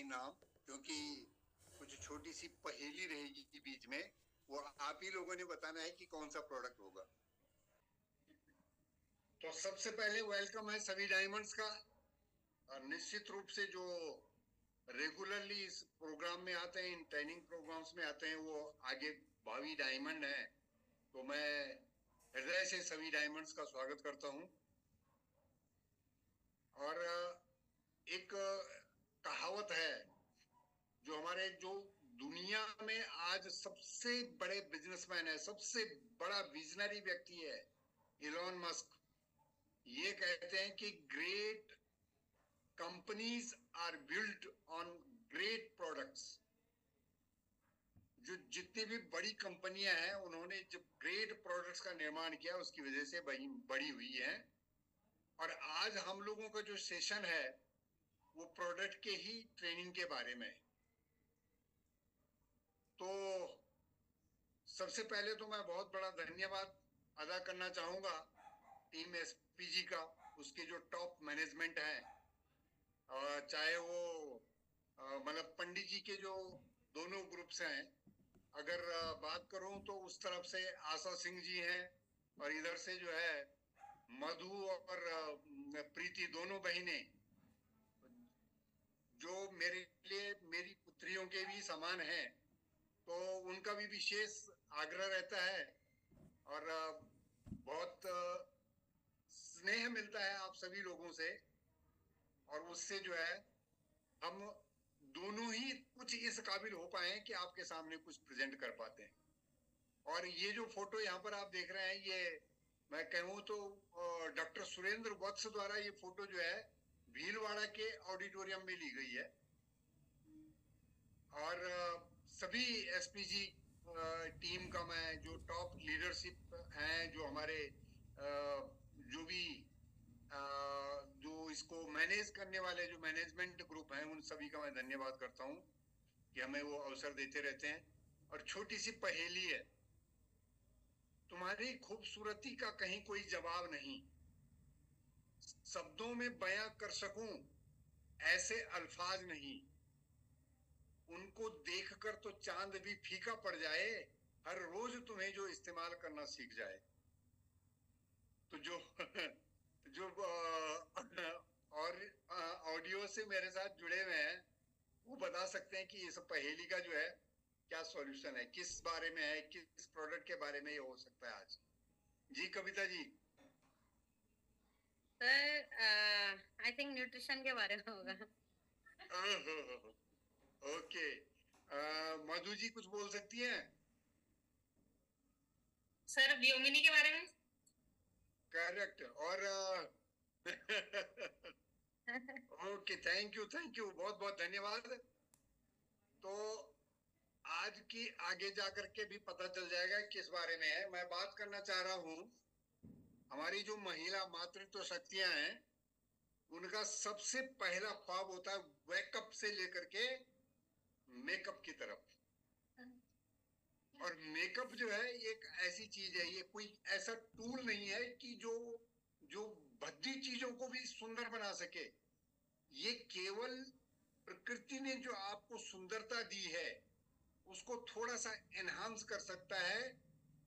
नहीं नाम, क्योंकि कुछ छोटी सी पहेली रहेगी बीच में। वो आप ही लोगों ने बताना है कि कौन सा प्रोडक्ट होगा। तो सबसे पहले वेलकम है सभी डायमंड्स का। और निश्चित रूप से जो रेगुलरली इस प्रोग्राम में आते हैं, इन ट्रेनिंग प्रोग्राम्स में आते हैं, वो आगे भावी डायमंड है। तो मैं हृदय से सभी डायमंड्स का स्वागत करता हूं। और एक कहावत है, जो हमारे जो दुनिया में आज सबसे बड़े बिजनेसमैन है, सबसे बड़ा विजनरी व्यक्ति है, इलॉन मस्क। ये कहते हैं कि great companies are built on great products. जो जितनी भी बड़ी कंपनियां हैं, उन्होंने जब ग्रेट प्रोडक्ट्स का निर्माण किया, उसकी वजह से बड़ी हुई है। और आज हम लोगों का जो सेशन है वो प्रोडक्ट के ही ट्रेनिंग के बारे में है। तो सबसे पहले तो मैं बहुत बड़ा धन्यवाद अदा करना चाहूंगा टीम एसपीजी का, उसके जो टॉप मैनेजमेंट है, चाहे वो मतलब पंडित जी के जो दोनों ग्रुप्स हैं। अगर बात करूं तो उस तरफ से आशा सिंह जी हैं, और इधर से जो है मधु और प्रीति, दोनों बहनें, जो मेरे लिए मेरी पुत्रियों के भी समान हैं। तो उनका भी विशेष आग्रह रहता है, और बहुत स्नेह मिलता है आप सभी लोगों से। और उससे जो है हम दोनों ही कुछ इस काबिल हो पाए हैं कि आपके सामने कुछ प्रेजेंट कर पाते हैं। और ये जो फोटो यहाँ पर आप देख रहे हैं, ये मैं कहूँ तो डॉक्टर सुरेंद्र वत्स द्वारा ये फोटो जो है भीलवाड़ा के ऑडिटोरियम में ली गई है। और सभी एसपीजी टीम का, मैं जो टॉप लीडरशिप हैं, जो हमारे जो भी जो इसको मैनेज करने वाले जो मैनेजमेंट ग्रुप हैं, उन सभी का मैं धन्यवाद करता हूं कि हमें वो अवसर देते रहते हैं। और छोटी सी पहेली है, तुम्हारी खूबसूरती का कहीं कोई जवाब नहीं, शब्दों में बयां कर सकूं ऐसे अल्फाज नहीं, उनको देखकर तो चांद भी फीका पड़ जाए, हर रोज तुम्हें जो इस्तेमाल करना सीख जाए। तो जो जो और ऑडियो से मेरे साथ जुड़े हुए हैं, वो बता सकते हैं कि इस पहेली का जो है क्या सॉल्यूशन है, किस बारे में है, किस प्रोडक्ट के बारे में ये हो सकता है आज। जी Kavita ji. Sir I think nutrition के बारे में होगा। ओके, मधु जी कुछ बोल सकती हैं? सर व्योमिनी के बारे में। करेक्ट। और ओके, थैंक यू, बहुत बहुत धन्यवाद। तो आज की आगे जाकर के भी पता चल जाएगा किस बारे में है। मैं बात करना चाह रहा हूं, हमारी जो महिला मातृत्व शक्तियां हैं, उनका सबसे पहला ख्वाब होता है वेकअप से लेकर के मेकअप की तरफ। और मेकअप जो है एक ऐसी चीज है, ये कोई ऐसा टूल नहीं है कि जो जो भद्दी चीजों को भी सुंदर बना सके। ये केवल प्रकृति ने जो आपको सुंदरता दी है, उसको थोड़ा सा एनहांस कर सकता है,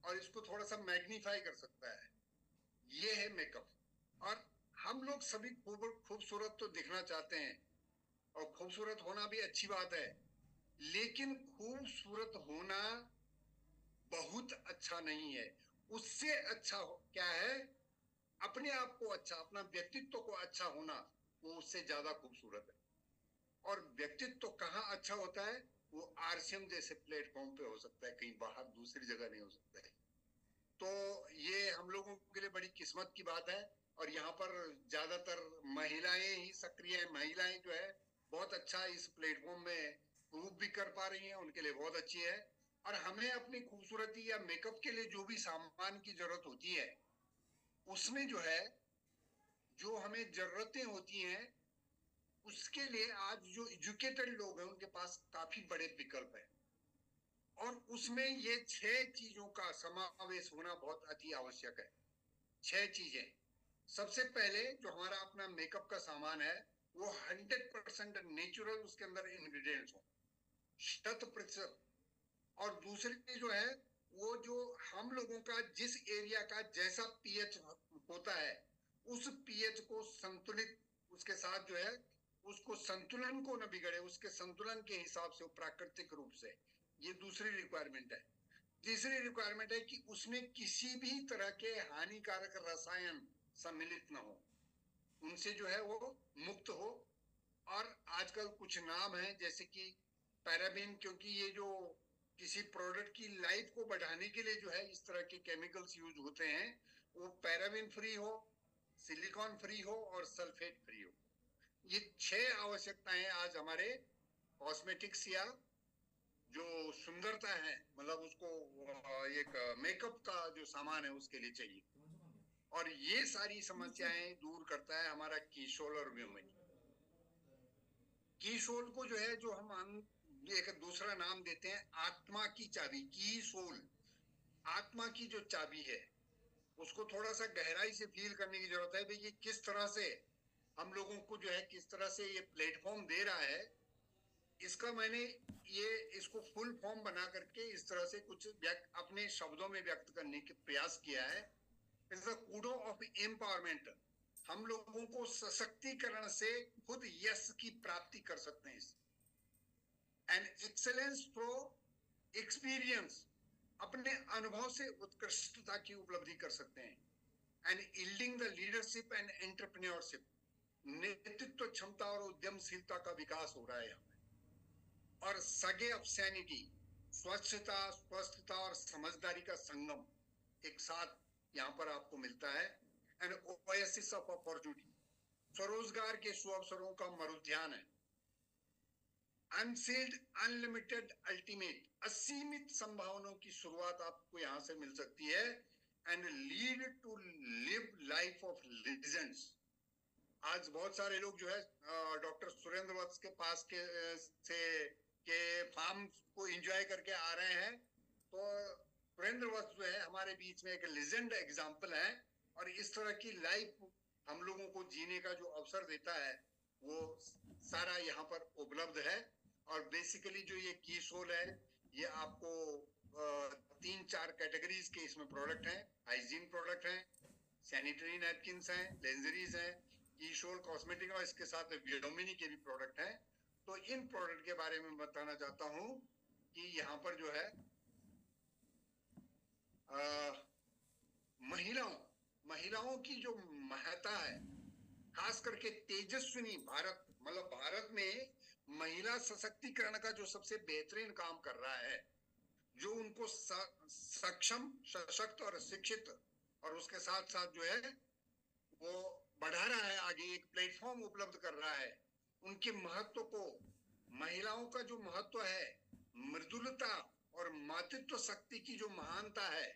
और इसको थोड़ा सा मैग्नीफाई कर सकता है। ये है मेकअप। और हम लोग सभी खूबसूरत तो दिखना चाहते हैं, और खूबसूरत होना भी अच्छी बात है, लेकिन खूबसूरत होना बहुत अच्छा नहीं है। उससे अच्छा क्या है, अपने आप को अच्छा, अपना व्यक्तित्व को अच्छा होना, वो उससे ज्यादा खूबसूरत है। और व्यक्तित्व कहाँ अच्छा होता है? वो आरसीएम जैसे प्लेटफॉर्म पे हो सकता है, कहीं बाहर दूसरी जगह नहीं हो सकता है। तो ये हम लोगों के लिए बड़ी किस्मत की बात है। और यहाँ पर ज्यादातर महिलाएं ही सक्रिय हैं। महिलाएं जो है बहुत अच्छा इस प्लेटफॉर्म में प्रूव भी कर पा रही हैं, उनके लिए बहुत अच्छी है। और हमें अपनी खूबसूरती या मेकअप के लिए जो भी सामान की जरूरत होती है, उसमें जो है जो हमें जरूरतें होती हैं, उसके लिए आज जो एजुकेटेड लोग हैं उनके पास काफी बड़े विकल्प हैं। और उसमें ये 6 चीजों का समावेश होना बहुत अति आवश्यक है। 6 चीजें। सबसे पहले जो हमारा अपना मेकअप का सामान है, वो 100% नेचुरल उसके अंदर इंग्रेडिएंट्स हो, 100%। और दूसरी जो है, वो जो हम लोगों का जिस एरिया का जैसा पीएच होता है, उस पीएच को संतुलित, उसके साथ जो है उसको संतुलन को न बिगड़े, उसके संतुलन के हिसाब से प्राकृतिक रूप से, ये दूसरी रिक्वायरमेंट है। तीसरी रिक्वायरमेंट है कि उसमें किसी भी तरह के हानिकारक रसायन सम्मिलित न हो, उनसे जो है वो मुक्त हो। और आजकल कुछ नाम है जैसे कि पैराबीन, क्योंकि ये जो किसी प्रोडक्ट की लाइफ को बढ़ाने के लिए जो है इस तरह के केमिकल्स यूज होते हैं, वो पैराबीन फ्री हो, सिलिकॉन फ्री हो और सल्फेट फ्री हो। ये 6 आवश्यकताएं आज हमारे कॉस्मेटिक्स या जो सुंदरता है, मतलब उसको एक मेकअप का जो सामान है उसके लिए चाहिए। और ये सारी समस्याएं दूर करता है हमारा कीसोल और व्योमनी। कीसोल को जो है, जो हम एक दूसरा नाम देते हैं आत्मा की चाबी, कीसोल, आत्मा की जो चाबी है, उसको थोड़ा सा गहराई से फील करने की जरूरत है। भाई ये किस तरह से हम लोगों को जो है, किस तरह से ये प्लेटफॉर्म दे रहा है, इसका मैंने ये इसको फुल फॉर्म बना करके इस तरह से कुछ अपने शब्दों में व्यक्त करने का प्रयास किया है। It's the Koodo of empowerment. हम लोगों को सशक्तिकरण से खुद यश की प्राप्ति कर सकते हैं। एंड एक्सेलेंस थ्रू एक्सपीरियंस, अपने अनुभव से उत्कृष्टता की उपलब्धि कर सकते हैं। And yielding the leadership and entrepreneurship, नेतृत्व क्षमता और उद्यमशीलता का विकास हो रहा है यहाँ पे। और सगे ऑफ सैनिटी, स्वच्छता, स्वस्थता और समझदारी का संगम एक साथ यहाँ पर आपको मिलता है। एंड ओएसिस ऑफ अपॉर्चुनिटी, स्वरोजगार के सुअवसरों का मरुद्यान है। अनसील्ड, अनलिमिटेड, अल्टीमेट, असीमित संभावनाओं की शुरुआत आपको यहां से मिल सकती है। And lead to live life of legends. आज बहुत सारे लोग जो है डॉक्टर सुरेंद्र वत्स के पास के फार्म को एंजॉय करके आ रहे हैं। तो सुरेंद्र वत्स जो है हमारे बीच में एक लीजेंड एग्जाम्पल है। और इस तरह की लाइफ हम लोगों को जीने का जो अवसर देता है, वो सारा यहाँ पर उपलब्ध है। और बेसिकली जो ये कीसोल है, ये आपको 3-4 कैटेगरीज के इसमें प्रोडक्ट हैं। हाइजीन प्रोडक्ट हैं, सैनिटरी नैपकिन्स हैं, लेंजरीज हैं, कीसोल कॉस्मेटिक, और इसके साथ व्योमिनी के भी प्रोडक्ट हैं। तो इन प्रोडक्ट के बारे में बताना चाहता हूं कि यहाँ पर जो है महिलाओं की जो महत्ता है, खास करके तेजस्विनी भारत, मतलब भारत में महिला सशक्तिकरण का जो सबसे बेहतरीन काम कर रहा है, जो उनको सक्षम, सशक्त और शिक्षित, और उसके साथ साथ जो है वो बढ़ा रहा है आगे, एक प्लेटफॉर्म उपलब्ध कर रहा है। उनके महत्व को, महिलाओं का जो महत्व है, मृदुलता और मातृत्व शक्ति की जो महानता है,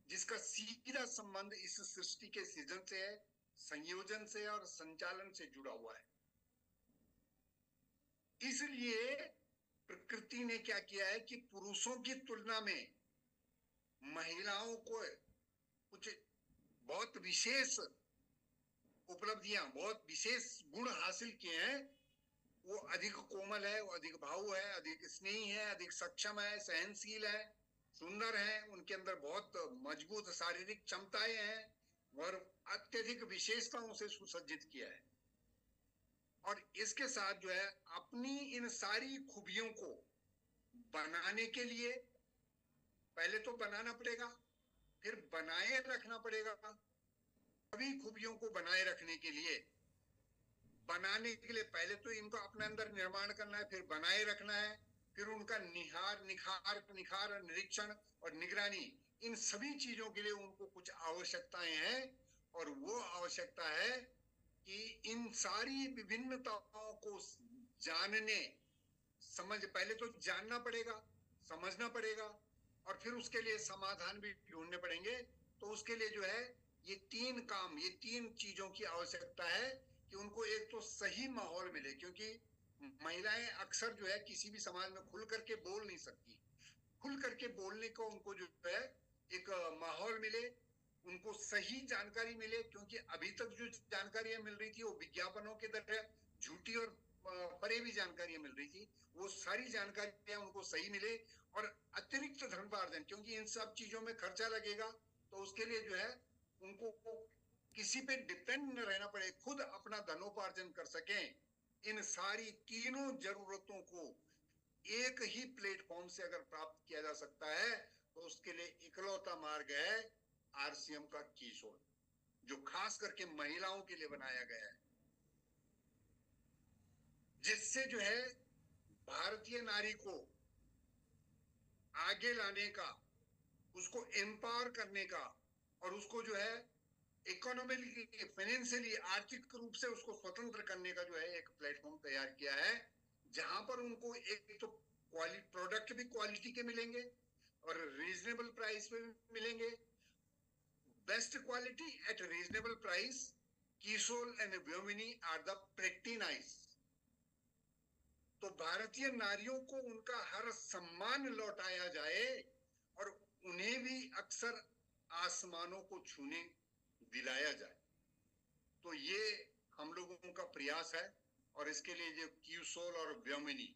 जिसका सीधा संबंध इस सृष्टि के सृजन से है, संयोजन से और संचालन से जुड़ा हुआ है। इसलिए प्रकृति ने क्या किया है कि पुरुषों की तुलना में महिलाओं को कुछ बहुत विशेष उपलब्धियां, बहुत विशेष गुण हासिल किए हैं। वो अधिक कोमल है, वो अधिक भावु है, अधिक स्नेही है, अधिक सक्षम है, सहनशील है, सुंदर है, उनके अंदर बहुत मजबूत शारीरिक क्षमताएं हैं और अत्यधिक विशेषताओं से सुसज्जित किया है। और इसके साथ जो है अपनी इन सारी खूबियों को बनाने के लिए पहले तो बनाना पड़ेगा, फिर बनाए रखना पड़ेगा। सभी खूबियों को बनाए रखने के लिए, बनाने के लिए पहले तो इनको अपने अंदर निर्माण करना है, फिर बनाए रखना है, फिर उनका निखार, निरीक्षण और निगरानी, इन सभी चीजों के लिए उनको कुछ आवश्यकताएं हैं। और वो आवश्यकता है कि इन सारी विभिन्नताओं को जानने, पहले तो जानना पड़ेगा, समझना पड़ेगा, और फिर उसके लिए समाधान भी ढूंढने पड़ेंगे। तो उसके लिए जो है ये 3 काम, ये 3 चीजों की आवश्यकता है कि उनको एक तो सही माहौल मिले, क्योंकि महिलाएं अक्सर जो है किसी भी समाज में खुल करके बोल नहीं सकती। खुल करके बोलने को उनको जो है एक माहौल मिले, उनको सही जानकारी मिले, क्योंकि अभी तक जो जानकारियां मिल रही थी वो विज्ञापनों के तरह झूठी और परे भी जानकारियां मिल रही थी, वो सारी जानकारियां उनको सही मिले और अतिरिक्त धनपार्जन, क्योंकि इन सब चीजों में खर्चा लगेगा, तो उसके लिए जो है उनको किसी पे डिपेंड न रहना पड़े, खुद अपना धनोपार्जन कर सकें। इन सारी तीनों जरूरतों को एक ही प्लेटफॉर्म से अगर प्राप्त किया जा सकता है, तो उसके लिए इकलौता मार्ग है आरसीएम का कीशोर, जो खास करके महिलाओं के लिए बनाया गया है, जिससे जो है भारतीय नारी को आगे लाने का, उसको एम्पावर करने का और उसको जो है इकोनॉमिकली, फाइनेंशियली, आर्थिक रूप से उसको स्वतंत्र करने का जो है एक प्लेटफॉर्म तैयार किया है, जहां पर उनको एक तो प्रोडक्ट भी क्वालिटी के मिलेंगे और रीजनेबल प्राइस पे भी मिलेंगे, best quality at reasonable price. कीसोल एंड व्योमिनी आर द प्रेक्टिनाइज। तो भारतीय नारियों को उनका हर सम्मान लौटाया जाए और उन्हें भी अक्सर आसमानों को छूने दिलाया जाए, तो ये हम लोगों का प्रयास है। और इसके लिए जो कीसोल और व्योमिनी,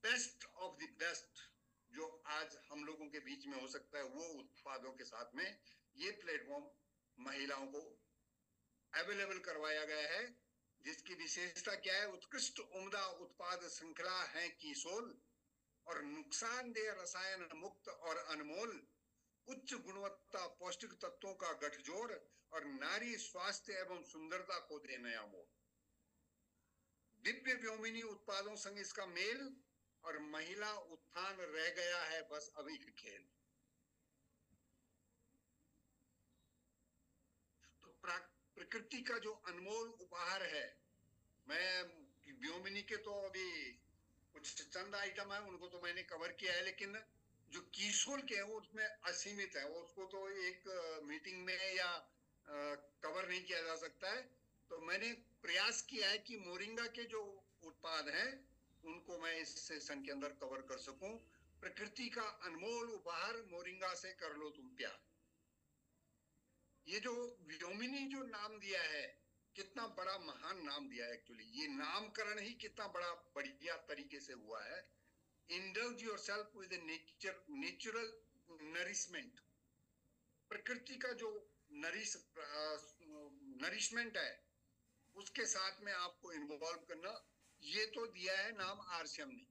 बेस्ट ऑफ द बेस्ट जो आज हम लोगों के बीच में हो सकता है, वो उत्पादों के साथ में ये प्लेटफॉर्म महिलाओं को अवेलेबल करवाया गया है, जिसकी विशेषता क्या है? उत्कृष्ट उम्दा उत्पाद श्रृंखला है कीसोल और नुकसानदेह रसायन मुक्त और अनमोल, उच्च गुणवत्ता पौष्टिक तत्वों का गठजोड़ और नारी स्वास्थ्य एवं सुंदरता को दे नया मोड़। दिव्य व्योमिनी उत्पादों संग इसका मेल और महिला उत्थान रह गया है बस अभी का खेल। तो प्रकृति का जो अनमोल उपहार है, मैं व्योमिनी के तो अभी कुछ चंद आइटम है उनको तो मैंने कवर किया है, लेकिन जो कीसोल के हैं वो उसमें असीमित है, उसको तो एक मीटिंग में या कवर नहीं किया जा सकता है। तो मैंने प्रयास किया है कि मोरिंगा के जो उत्पाद हैं उनको मैं इस सेशन के अंदर कवर कर सकूं। प्रकृति का अनमोल उपहार, मोरिंगा से कर लो तुम प्यार। ये जो व्योमिनी जो नाम दिया है, कितना बड़ा महान नाम दिया है। एक्चुअली ये नामकरण ही कितना बड़ा बढ़िया तरीके से हुआ है। Indulge yourself with a natural nourishment। प्रकृति का जो नरिशमेंट है उसके साथ में आपको इन्वॉल्व करना, ये तो दिया है नाम आरसीएम ने।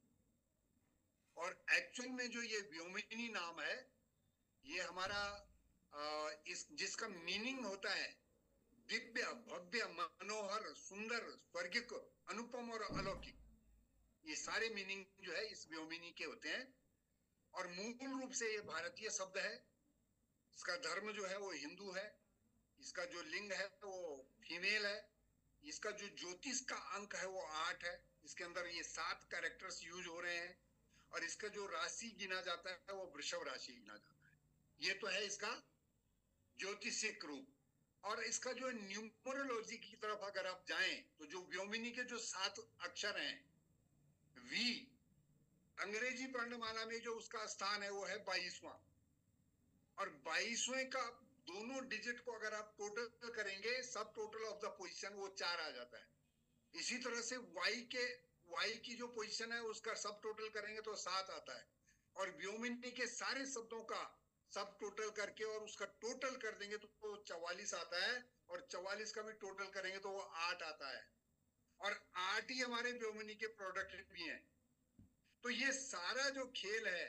और एक्चुअल में जो ये व्योमिनी नाम है, ये हमारा जिसका मीनिंग होता है दिव्य, भव्य, मनोहर, सुंदर, स्वर्गिक, अनुपम और अलौकिक। ये सारे मीनिंग जो है इस व्योमिनी के होते हैं। और मूल रूप से ये भारतीय शब्द है। इसका धर्म जो है वो हिंदू है, इसका जो लिंग है वो फीमेल है, इसका जो ज्योतिष का अंक है वो 8 है, इसके अंदर ये 7 कैरेक्टर्स यूज हो रहे हैं, और इसका जो राशि गिना जाता है वो वृषभ राशि गिना जाता है। ये तो है इसका ज्योतिषिक रूप। और इसका जो न्यूमरोलॉजी की तरफ अगर आप जाएं, तो जो व्योमिनी के जो 7 अक्षर हैं, वी, अंग्रेजी वर्णमाला में जो उसका स्थान है वो है 22वां, और 22वें का दोनों डिजिट को अगर आप टोटल करेंगे, सब टोटल ऑफ द पोजीशन, वो 4 आ जाता है। इसी तरह से वाई की जो पोजीशन है उसका सब टोटल करेंगे तो 7 आता है, और व्योमिनी के सारे शब्दों का सब टोटल करके और उसका टोटल कर देंगे तो 44 आता है, और 44 का भी टोटल करेंगे तो वो 8 आता है, और 8 ही हमारे व्योमिनी के प्रोडक्ट भी हैं। तो ये सारा जो खेल है,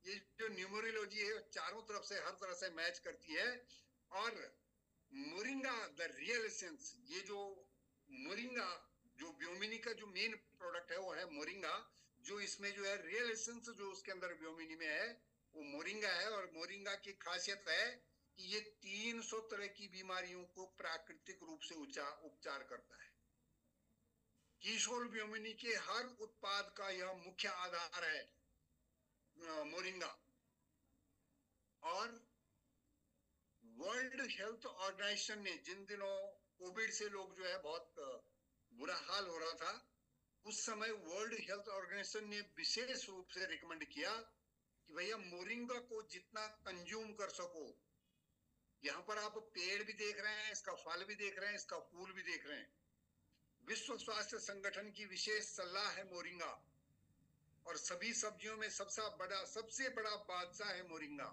ये जो न्यूमरोलॉजी है, चारों तरफ से हर तरह से मैच करती है। और मोरिंगा द रियल एसेंस, ये जो मोरिंगा, जो व्योमिनी का जो मेन प्रोडक्ट है वो है मोरिंगा, जो इसमें जो है रियल एसेंस जो उसके अंदर व्योमिनी में है वो मोरिंगा है। और मोरिंगा की खासियत है कि ये 300 तरह की बीमारियों को प्राकृतिक रूप से उपचार करता है। कीसोल व्योमिनी के हर उत्पाद का यह मुख्य आधार है मोरिंगा। और वर्ल्ड हेल्थ ऑर्गेनाइजेशन ने, जिन दिनों कोविड से लोग जो है बहुत बुरा हाल हो रहा था, उस समय वर्ल्ड हेल्थ ऑर्गेनाइजेशन ने विशेष रूप से रिकमेंड किया कि भैया मोरिंगा को जितना कंज्यूम कर सको। यहाँ पर आप पेड़ भी देख रहे हैं, इसका फल भी देख रहे हैं, इसका फूल भी देख रहे हैं। विश्व स्वास्थ्य संगठन की विशेष सलाह है मोरिंगा, और सभी सब्जियों में सबसे बड़ा बादशाह है मोरिंगा।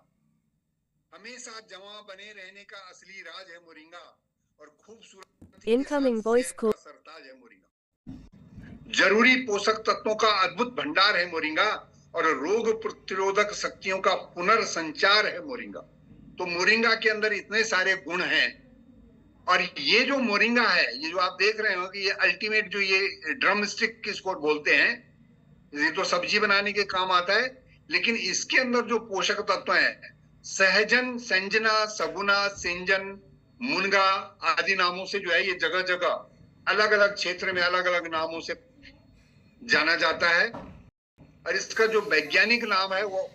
हमेशा जवां बने रहने का असली राज है मोरिंगा, और खूबसूरत Incoming voice call. सरताज है मोरिंगा। जरूरी पोषक तत्वों का अद्भुत भंडार है मोरिंगा, और रोग प्रतिरोधक शक्तियों का पुनर्संचार है मोरिंगा। तो मोरिंगा के अंदर इतने सारे गुण हैं, और ये जो मोरिंगा है, ये जो आप देख रहे हो कि ये अल्टीमेट, जो ये ड्रम स्टिक किसको बोलते हैं, ये तो सब्जी बनाने के काम आता है, लेकिन इसके अंदर जो पोषक तत्व हैं, सहजन, संजना, सगुना, सिंजन, मुनगा आदि नामों से जो है ये जगह जगह अलग अलग क्षेत्र में अलग अलग नामों से जाना जाता है, और इसका जो वैज्ञानिक नाम है वो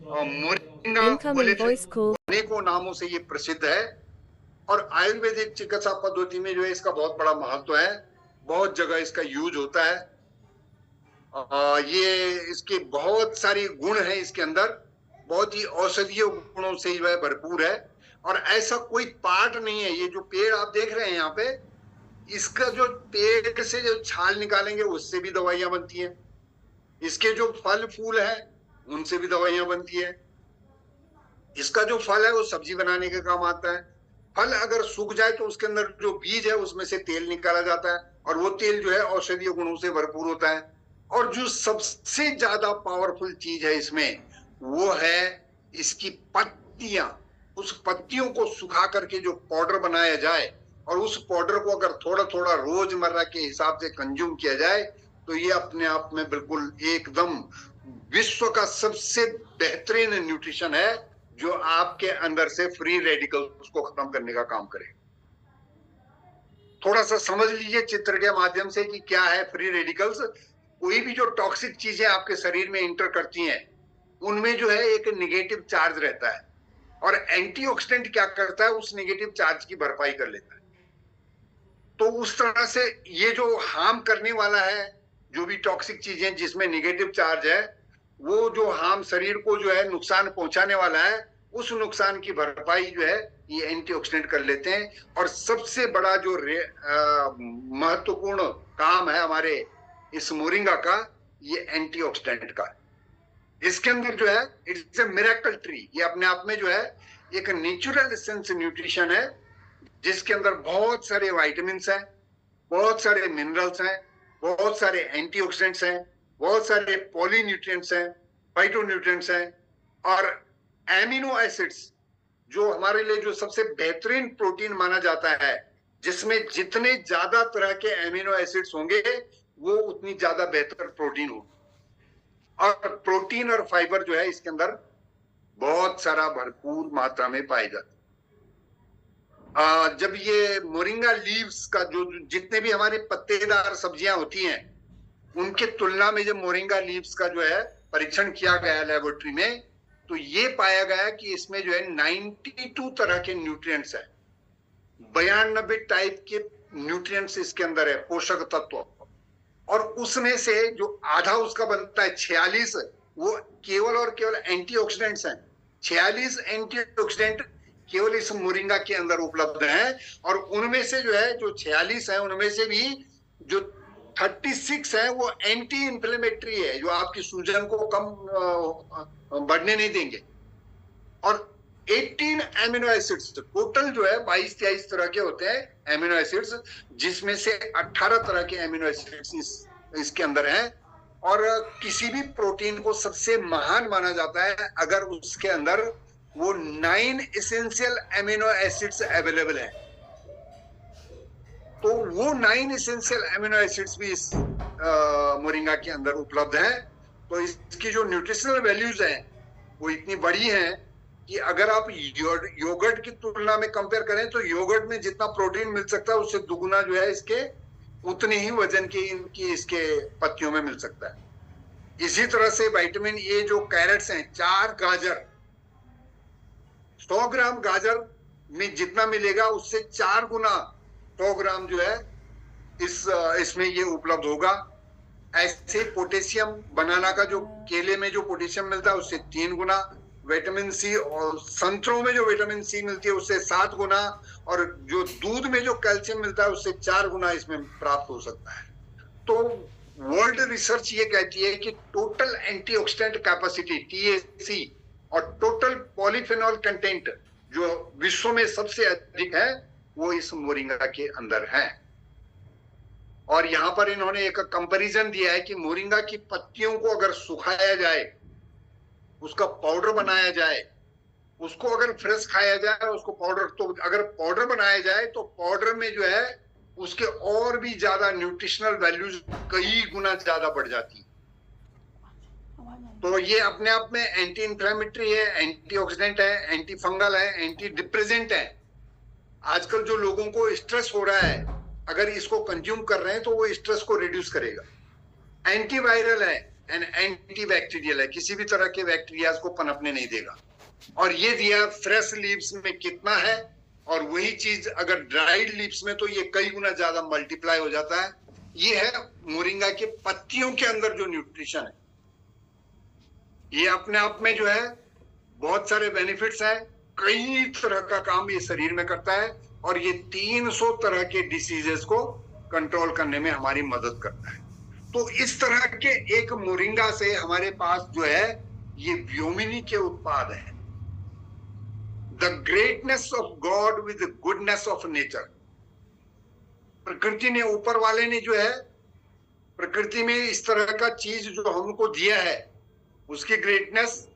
मोरिंगा अनेकों नामों से ये प्रसिद्ध है। और आयुर्वेदिक चिकित्सा पद्धति में जो है इसका बहुत बड़ा महत्व है, बहुत जगह इसका यूज होता है। ये इसके बहुत सारी गुण है, इसके अंदर बहुत ही औषधीय गुणों से जो है भरपूर है, और ऐसा कोई पार्ट नहीं है। ये जो पेड़ आप देख रहे हैं यहाँ पे, इसका जो पेड़ से जो छाल निकालेंगे उससे भी दवाइयां बनती हैं, इसके जो फल फूल है उनसे भी दवाइयां बनती है, इसका जो फल है वो सब्जी बनाने के काम आता है। फल अगर सूख जाए तो उसके अंदर जो बीज है उसमें से तेल निकाला जाता है, और वो तेल जो है औषधीय गुणों से भरपूर होता है। और जो सबसे ज्यादा पावरफुल चीज है इसमें, वो है इसकी पत्तियां। उस पत्तियों को सुखा करके जो पाउडर बनाया जाए, और उस पाउडर को अगर थोड़ा थोड़ा रोजमर्रा के हिसाब से कंज्यूम किया जाए, तो ये अपने आप में बिल्कुल एकदम विश्व का सबसे बेहतरीन न्यूट्रिशन है, जो आपके अंदर से फ्री रेडिकल्स को खत्म करने का काम करे। थोड़ा सा समझ लीजिए चित्र के माध्यम से कि क्या है फ्री रेडिकल्स। कोई भी जो टॉक्सिक चीजें आपके शरीर में इंटर करती हैं, उनमें जो है एक नेगेटिव चार्ज रहता है, और एंटीऑक्सीडेंट क्या करता है, उस नेगेटिव चार्ज की भरपाई कर लेता है। तो उस तरह से ये जो हार्म करने वाला है, जो भी टॉक्सिक चीजें जिसमें नेगेटिव चार्ज है, वो जो हार्म शरीर को जो है नुकसान पहुंचाने वाला है, उस नुकसान की भरपाई जो है ये एंटीऑक्सीडेंट कर लेते हैं। और सबसे बड़ा जो महत्वपूर्ण काम है हमारे इस मोरिंगा का, ये एंटीऑक्सीडेंट का। इसके अंदर जो है इट्स ए मिरेकल ट्री, ये अपने आप में जो है एक नेचुरल एसेंस न्यूट्रिशन है, जिसके अंदर बहुत सारे वाइटामिन्स हैं, बहुत सारे मिनरल्स हैं, बहुत सारे एंटीऑक्सीडेंट्स हैं, बहुत सारे पॉलीन्यूट्रिएंट्स हैं, फाइटोन्यूट्रिएंट्स हैं, और एमिनो एसिड्स, जो हमारे लिए जो सबसे बेहतरीन प्रोटीन माना जाता है, जिसमें जितने ज्यादा तरह के एमिनो एसिड्स होंगे वो उतनी ज्यादा बेहतर प्रोटीन होगी। और प्रोटीन और फाइबर जो है इसके अंदर बहुत सारा भरपूर मात्रा में पाए जाते हैं। जब ये मोरिंगा लीव्स का जो जितने भी हमारे पत्तेदार सब्जियां होती हैं, उनके तुलना में जब मोरिंगा लीव्स का जो है परीक्षण किया गया लेबोरेटरी में, तो ये पाया गया कि इसमें जो है 92 तरह के न्यूट्रिएंट्स हैं, 92 टाइप के न्यूट्रिएंट्स इसके अंदर है, पोषक तत्व। और उसमें से जो आधा उसका बनता है 46, वो केवल और केवल एंटीऑक्सीडेंट्स हैं। 46 एंटीऑक्सीडेंट केवल इस मोरिंगा के अंदर उपलब्ध हैं, और उनमें से जो है जो 46 है, उनमें से भी जो 36 है वो एंटी इंफ्लेमेटरी है, जो आपकी सूजन को कम बढ़ने नहीं देंगे। और 18 एमिनो एसिड्स, टोटल जो है 22-23 तरह के होते हैं एमिनो एसिड्स, जिसमें से 18 तरह के एमिनो एसिड्स इसके अंदर हैं। और किसी भी प्रोटीन को सबसे महान माना जाता है अगर उसके अंदर वो 9 एसेंशियल एमिनो एसिड्स अवेलेबल हैं। तो वो 9 एसेंशियल एमिनो एसिड्स भी इस मोरिंगा के अंदर उपलब्ध हैं। तो इसकी जो न्यूट्रिशनल वैल्यूज हैं वो इतनी बड़ी हैं कि अगर आप योगर्ट की तुलना में कंपेयर करें, तो योगर्ट में जितना प्रोटीन मिल सकता है उससे दुगुना जो है इसके उतने ही वजन की इनकी इसके पत्तियों में मिल सकता है। इसी तरह से विटामिन ए जो कैरेट्स हैं, 4 गाजर, 100 ग्राम गाजर में जितना मिलेगा उससे 4 गुना 100 ग्राम जो है इसमें ये उपलब्ध होगा। ऐसे पोटेशियम, बनाना का जो केले में जो पोटेशियम मिलता है उससे 3 गुना, विटामिन सी, और संतरों में जो विटामिन सी मिलती है उससे 7 गुना, और जो दूध में जो कैल्शियम मिलता है उससे 4 गुना इसमें प्राप्त हो सकता है। तो वर्ल्ड रिसर्च ये कहती है कि टोटल एंटीऑक्सीडेंट कैपेसिटी TAC और टोटल पॉलीफेनॉल कंटेंट जो विश्व में सबसे अधिक है वो इस मोरिंगा के अंदर है। और यहाँ पर इन्होंने एक कंपैरिजन दिया है कि मोरिंगा की पत्तियों को अगर सुखाया जाए, उसका पाउडर बनाया जाए, उसको अगर फ्रेश खाया जाए, उसको पाउडर, तो अगर पाउडर बनाया जाए तो पाउडर में जो है उसके और भी ज्यादा न्यूट्रिशनल वैल्यूज कई गुना ज्यादा बढ़ जाती है। तो ये अपने आप में एंटी इंफ्लेमेटरी है, एंटीऑक्सीडेंट है, एंटी फंगल है, एंटी डिप्रेसेंट है। आजकल जो लोगों को स्ट्रेस हो रहा है, अगर इसको कंज्यूम कर रहे हैं तो वो स्ट्रेस को रिड्यूस करेगा। एंटीवायरल है एंड एंटी बैक्टीरियल है, किसी भी तरह के बैक्टीरिया को पनपने नहीं देगा। और ये दिया फ्रेश लीव्स में कितना है, और वही चीज अगर ड्राइड लीव्स में तो ये कई गुना ज्यादा मल्टीप्लाई हो जाता है। ये है मोरिंगा के पत्तियों के अंदर जो न्यूट्रिशन है। ये अपने आप में जो है बहुत सारे बेनिफिट्स है, कई तरह का काम ये शरीर में करता है, और ये 300 तरह के डिसीजेस को कंट्रोल करने में हमारी मदद करता है। तो इस तरह के एक मोरिंगा से हमारे पास जो है ये व्योमिनी के उत्पाद है। The greatness of God with goodness of nature. प्रकृति ने, ऊपर वाले ने जो है प्रकृति में इस तरह का चीज जो हमको दिया है, उसकी ग्रेटनेस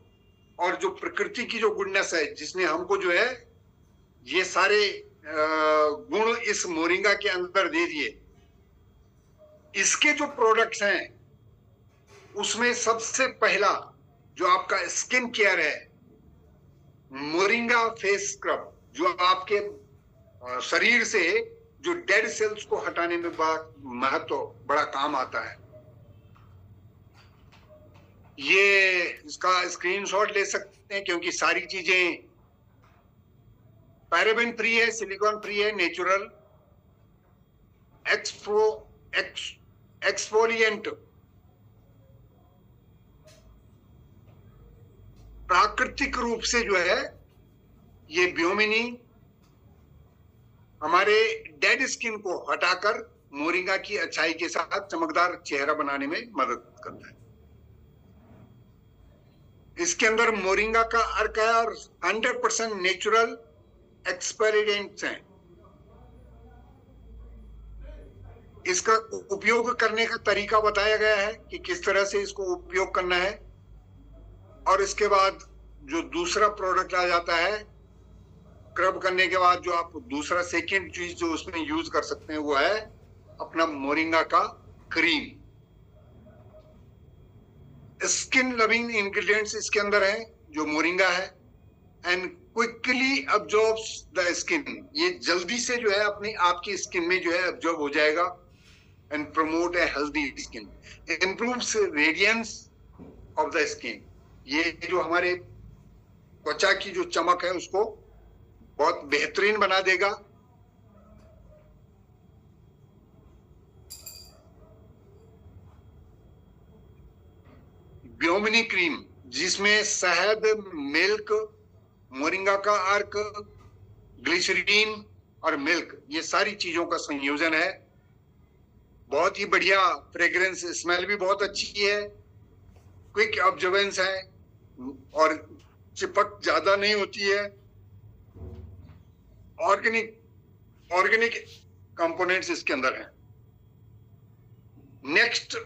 और जो प्रकृति की जो गुडनेस है, जिसने हमको जो है ये सारे गुण इस मोरिंगा के अंदर दे दिए। इसके जो प्रोडक्ट्स हैं उसमें सबसे पहला जो आपका स्किन केयर है, मोरिंगा फेस स्क्रब, जो आपके शरीर से जो डेड सेल्स को हटाने में बड़ा काम आता है। ये इसका स्क्रीनशॉट ले सकते हैं क्योंकि सारी चीजें पैराबेन फ्री है, सिलिकॉन फ्री है, नेचुरल एक्सफोलिएंट, प्राकृतिक रूप से जो है ये व्योमिनी हमारे डेड स्किन को हटाकर मोरिंगा की अच्छाई के साथ चमकदार चेहरा बनाने में मदद करता है। इसके अंदर मोरिंगा का अर्क है और 100% नेचुरल एक्सपेरिएंट्स हैं। इसका उपयोग करने का तरीका बताया गया है कि किस तरह से इसको उपयोग करना है। और इसके बाद जो दूसरा प्रोडक्ट आ जाता है, स्क्रब करने के बाद जो आप दूसरा सेकेंड चीज जो उसमें यूज कर सकते हैं वो है अपना मोरिंगा का क्रीम। स्किन लविंग इंग्रेडिएंट्स इसके अंदर है जो मोरिंगा है, and quickly absorbs the skin. ये जल्दी से जो है अपनी आपकी स्किन में जो है अब्जॉर्ब हो जाएगा and promote a healthy skin, improves radiance of the skin. ये जो हमारे त्वचा की जो चमक है उसको बहुत बेहतरीन बना देगा। व्योमिनी क्रीम जिसमें शहद, मिल्क, मोरिंगा का अर्क, ग्लिसरीन और मिल्क, ये सारी चीजों का संयोजन है। बहुत ही बढ़िया फ्रेग्रेंस, स्मेल भी बहुत अच्छी है, क्विक ऑब्जर्वेंस है और चिपक ज्यादा नहीं होती है। ऑर्गेनिक कंपोनेंट्स इसके अंदर हैं। नेक्स्ट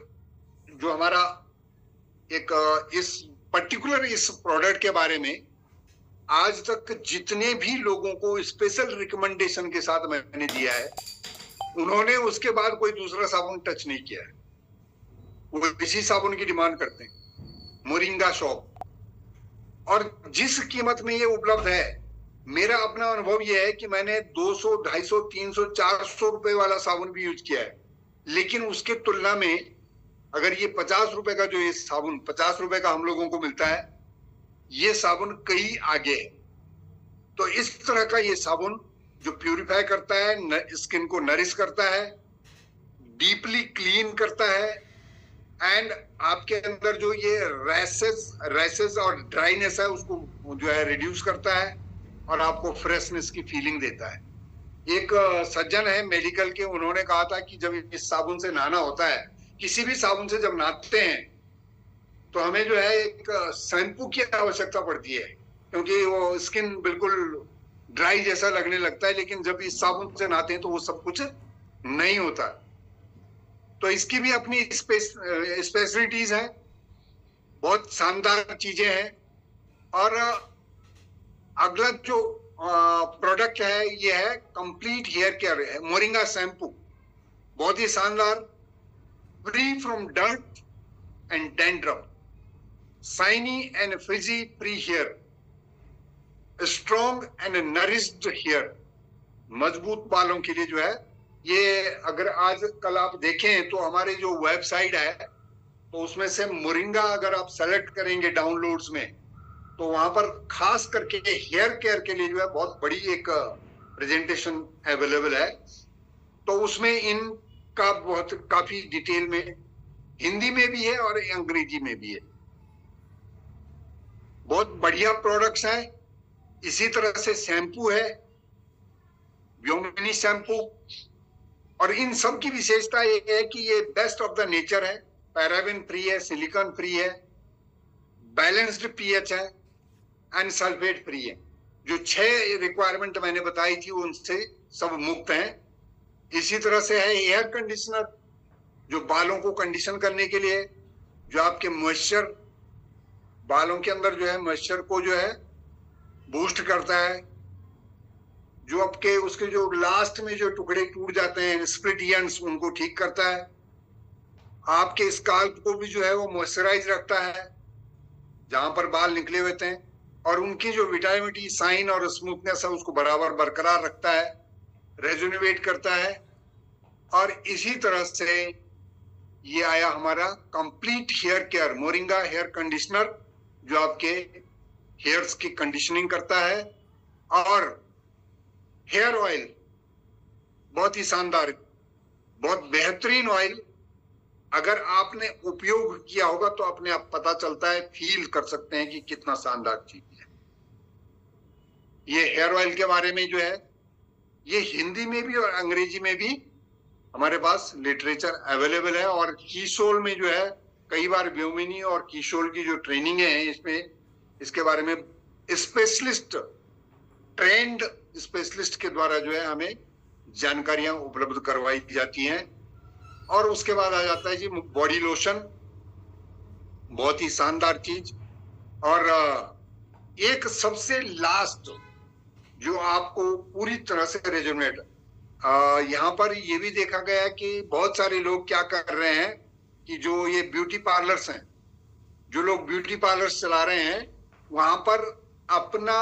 जो हमारा एक इस पर्टिकुलर इस प्रोडक्ट के बारे में आज तक जितने भी लोगों को स्पेशल रिकमेंडेशन के साथ मैंने दिया है, उन्होंने उसके बाद कोई दूसरा साबुन टच नहीं किया है। वो इसी साबुन की डिमांड करते हैं, मोरिंगा शॉप। और जिस कीमत में ये उपलब्ध है, मेरा अपना अनुभव ये है कि मैंने 200, 250, 300, 400 रुपए वाला साबुन भी यूज किया है, लेकिन उसके तुलना में अगर ये 50 रुपए का जो ये साबुन 50 रुपए का हम लोगों को मिलता है, ये साबुन कई आगे है। तो इस तरह का ये साबुन जो प्यूरिफाई करता है, स्किन को नरिश करता है, डीपली क्लीन करता है, एंड आपके अंदर जो ये रैसेस और ड्राइनेस है उसको जो है रिड्यूस करता है और आपको फ्रेशनेस की फीलिंग देता है। एक सज्जन है मेडिकल के, उन्होंने कहा था कि जब इस साबुन से नहाना होता है, किसी भी साबुन से जब नहाते हैं तो हमें जो है एक शैम्पू की आवश्यकता पड़ती है, क्योंकि वो स्किन बिल्कुल ड्राई जैसा लगने लगता है, लेकिन जब इस साबुन से नहाते हैं तो वो सब कुछ नहीं होता। तो इसकी भी अपनी स्पेशलिटीज हैं, बहुत शानदार चीजें हैं। और अगला जो प्रोडक्ट है ये है कंप्लीट हेयर केयर है, मोरिंगा शैम्पू, बहुत ही शानदार, free from dirt and dandruff, shiny and frizzy free hair, strong and nourished hair, मजबूत बालों के लिए जो है ये। अगर आज कल आप देखें तो हमारे जो वेबसाइट है तो उसमें से मोरिंगा अगर आप सेलेक्ट करेंगे डाउनलोड्स में, तो वहां पर खास करके हेयर केयर के लिए जो है बहुत बड़ी एक प्रेजेंटेशन अवेलेबल है। तो उसमें इनका बहुत काफी डिटेल में हिंदी में भी है और अंग्रेजी में भी है। बहुत बढ़िया प्रोडक्ट्स हैं। इसी तरह से शैम्पू है, व्योमिनी शैम्पू, और इन सब की विशेषता ये है कि ये बेस्ट ऑफ द नेचर है, पैराबेन फ्री है, सिलिकॉन फ्री है, बैलेंस्ड पीएच है एंड सल्फेट फ्री है। जो 6 रिक्वायरमेंट मैंने बताई थी उनसे सब मुक्त हैं। इसी तरह से है एयर कंडीशनर, जो बालों को कंडीशन करने के लिए, जो आपके मॉइस्चर, बालों के अंदर जो है मॉइस्चर को जो है बूस्ट करता है, जो आपके उसके जो लास्ट में जो टुकड़े टूट जाते हैं स्प्लिट एंड्स, उनको ठीक करता है। आपके स्काल्प को भी जो है वो मॉइस्चराइज रखता है जहां पर बाल निकले हुए थे, और उनकी जो विटामिन साइन और स्मूथनेस है उसको बराबर बरकरार रखता है, रेजुनेट करता है। और इसी तरह से ये आया हमारा complete hair care moringa hair conditioner, जो आपके हेयर्स की कंडीशनिंग करता है। और हेयर ऑयल बहुत ही शानदार, बहुत बेहतरीन ऑयल, अगर आपने उपयोग किया होगा तो अपने आप पता चलता है, फील कर सकते हैं कि कितना शानदार चीज है। ये हेयर ऑयल के बारे में जो है ये हिंदी में भी और अंग्रेजी में भी हमारे पास लिटरेचर अवेलेबल है। और कीसोल में जो है कई बार व्योमिनी और कीसोल की जो ट्रेनिंग है इसमें इसके बारे में स्पेशलिस्ट, ट्रेंड स्पेशलिस्ट के द्वारा जो है हमें जानकारियां उपलब्ध करवाई जाती हैं। और उसके बाद आ जाता है जी बॉडी लोशन, बहुत ही शानदार चीज। और एक सबसे लास्ट जो आपको पूरी तरह से रेजोनेट, यहाँ पर ये भी देखा गया है कि बहुत सारे लोग क्या कर रहे हैं कि जो ये ब्यूटी पार्लर्स हैं, जो लोग ब्यूटी पार्लर्स चला रहे हैं, वहां पर अपना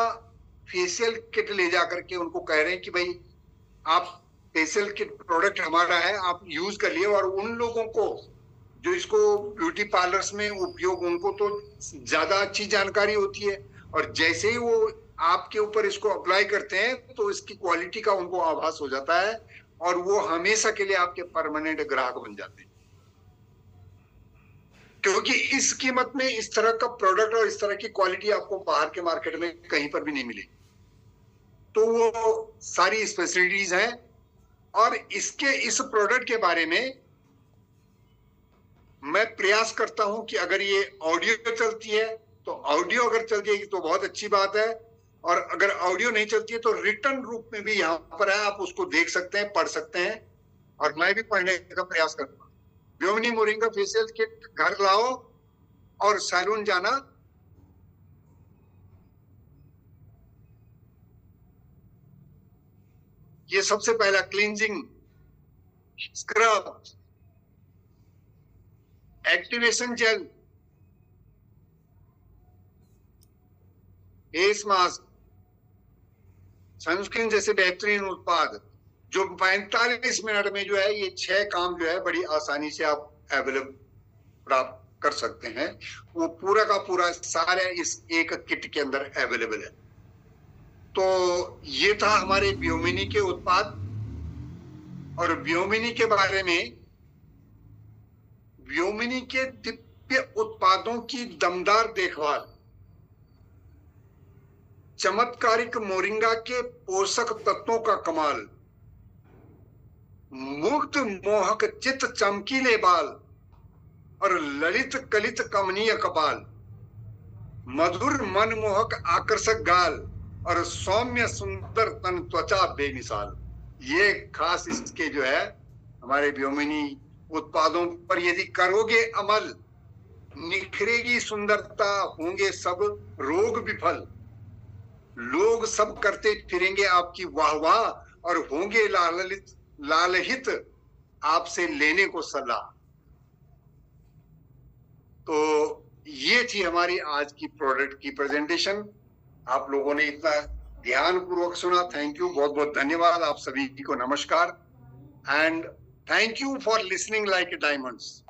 फेशियल किट ले जा करके उनको कह रहे हैं कि भाई आप फेशियल किट प्रोडक्ट हमारा है, आप यूज कर लिए। और उन लोगों को जो इसको ब्यूटी पार्लर्स में उपयोग, उनको तो ज्यादा अच्छी जानकारी होती है, और जैसे ही वो आपके ऊपर इसको अप्लाई करते हैं तो इसकी क्वालिटी का उनको आभास हो जाता है, और वो हमेशा के लिए आपके परमानेंट ग्राहक बन जाते हैं। क्योंकि इस कीमत में इस तरह का प्रोडक्ट और इस तरह की क्वालिटी आपको बाहर के मार्केट में कहीं पर भी नहीं मिलेगी। तो वो सारी स्पेशलिटीज हैं। और इसके इस प्रोडक्ट के बारे में मैं प्रयास करता हूं कि अगर ये ऑडियो चलती है तो ऑडियो अगर चल जाएगी तो बहुत अच्छी बात है, और अगर ऑडियो नहीं चलती है तो रिटर्न रूप में भी यहाँ पर है, आप उसको देख सकते हैं, पढ़ सकते हैं, और मैं भी पढ़ने का प्रयास करता हूँ। व्योमिनी मोरिंगा फेशियल किट घर लाओ और सैलून जाना। ये सबसे पहला cleansing, scrub, activation gel, face mask, sunscreen जैसे बेहतरीन उत्पाद जो 45 मिनट में जो है ये 6 काम जो है बड़ी आसानी से आप अवेलेबल प्राप्त कर सकते हैं। वो पूरा का पूरा सारे इस एक किट के अंदर अवेलेबल है। तो ये था हमारे व्योमिनी के उत्पाद। और व्योमिनी के बारे में व्योमिनी के दिव्य उत्पादों की दमदार देखभाल, चमत्कारिक मोरिंगा के पोषक तत्वों का कमाल, मुग्ध मोहक चित चमकीले बाल और ललित कलित कमनीय कपाल, मधुर मनमोहक आकर्षक गाल और सौम्य सुंदर तन त्वचा बेमिसाल। ये खास इसके जो है हमारे व्योमिनी उत्पादों पर यदि करोगे अमल, निखरेगी सुंदरता, होंगे सब रोग विफल, लोग सब करते फिरेंगे आपकी वाहवाह और होंगे लालहित आपसे लेने को सलाह। तो ये थी हमारी आज की प्रोडक्ट की प्रेजेंटेशन। आप लोगों ने इतना ध्यान पूर्वक सुना, थैंक यू, बहुत बहुत धन्यवाद। आप सभी को नमस्कार and thank you for listening like diamonds.